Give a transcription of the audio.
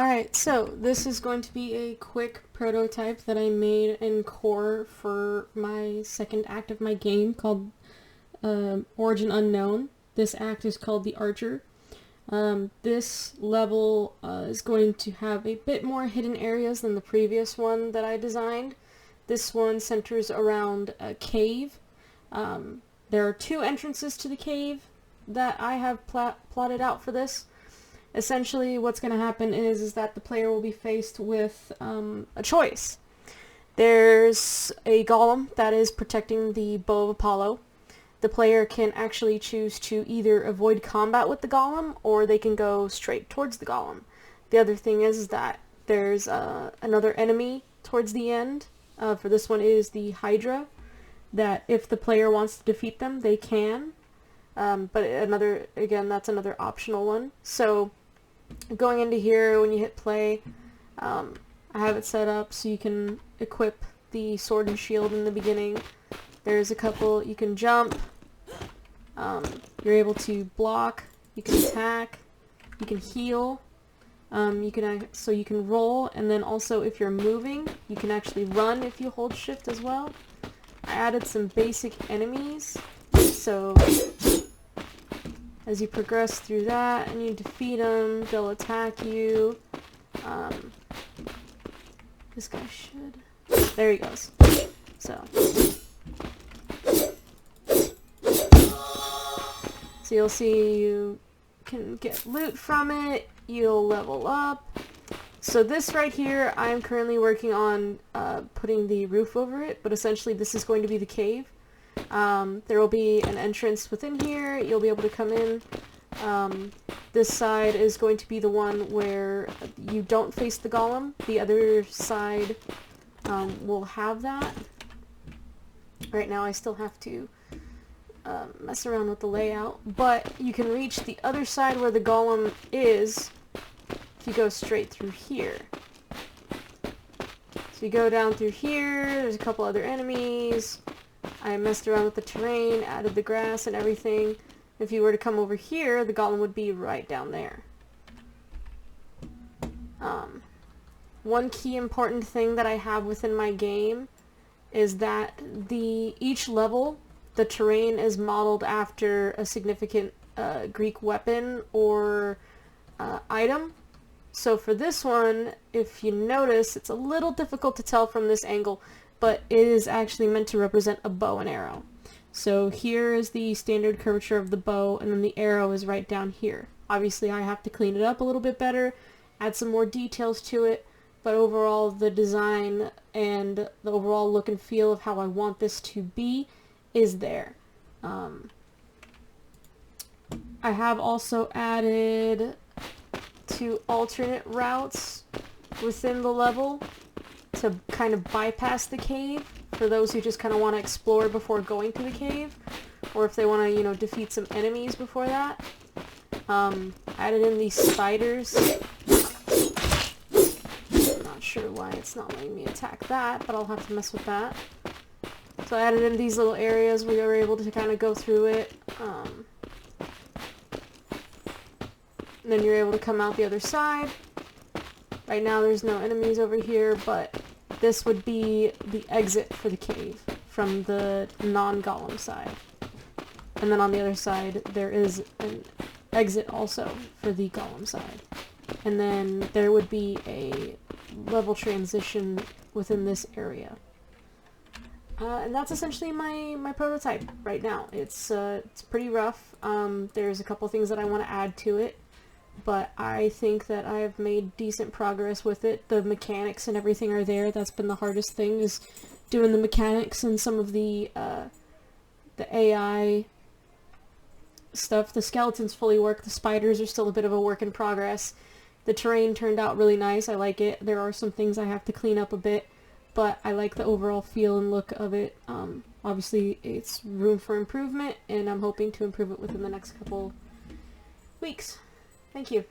Alright, so this is going to be a quick prototype that I made in Core for my second act of my game called Origin Unknown. This act is called The Archer. This level is going to have a bit more hidden areas than the previous one that I designed. This one centers around a cave. There are two entrances to the cave that I have plotted out for this. Essentially, what's going to happen is that the player will be faced with a choice. There's a golem that is protecting the Bow of Apollo. The player can actually choose to either avoid combat with the golem, or they can go straight towards the golem. The other thing is that there's another enemy towards the end. For this one is the Hydra, that if the player wants to defeat them, they can. But that's another optional one. So going into here, when you hit play, I have it set up so you can equip the sword and shield in the beginning. There's a couple, you can jump, you're able to block, you can attack, you can heal, you can roll, and then also if you're moving, you can actually run if you hold shift as well. I added some basic enemies, so as you progress through that and you defeat them, they'll attack you. This guy should... There he goes. So you'll see you can get loot from it, you'll level up. So this right here, I'm currently working on putting the roof over it, but essentially this is going to be the cave. There will be an entrance within here, you'll be able to come in. This side is going to be the one where you don't face the golem. The other side will have that. Right now I still have to mess around with the layout, but you can reach the other side where the golem is if you go straight through here. So you go down through here, there's a couple other enemies. I messed around with the terrain, added the grass and everything. If you were to come over here, the golem would be right down there. One key important thing that I have within my game is that each level, the terrain is modeled after a significant Greek weapon or item. So for this one, if you notice, it's a little difficult to tell from this angle, but it is actually meant to represent a bow and arrow. So here is the standard curvature of the bow, and then the arrow is right down here. Obviously I have to clean it up a little bit better, add some more details to it, but overall the design and the overall look and feel of how I want this to be is there. I have also added 2 alternate routes within the level to kind of bypass the cave for those who just kind of want to explore before going to the cave, or if they want to, defeat some enemies before that. I added in these spiders. I'm not sure why it's not letting me attack that, but I'll have to mess with that. So I added in these little areas where you were able to kind of go through it. And then you're able to come out the other side. Right now there's no enemies over here, but this would be the exit for the cave from the non-golem side. And then on the other side there is an exit also for the golem side. And then there would be a level transition within this area. And that's essentially my prototype right now. It's pretty rough. There's a couple things that I want to add to it, but I think that I have made decent progress with it. The mechanics and everything are there. That's been the hardest thing, is doing the mechanics and some of the AI stuff. The skeletons fully work. The spiders are still a bit of a work in progress. The terrain turned out really nice. I like it. There are some things I have to clean up a bit, but I like the overall feel and look of it. Obviously, it's room for improvement, and I'm hoping to improve it within the next couple weeks. Thank you.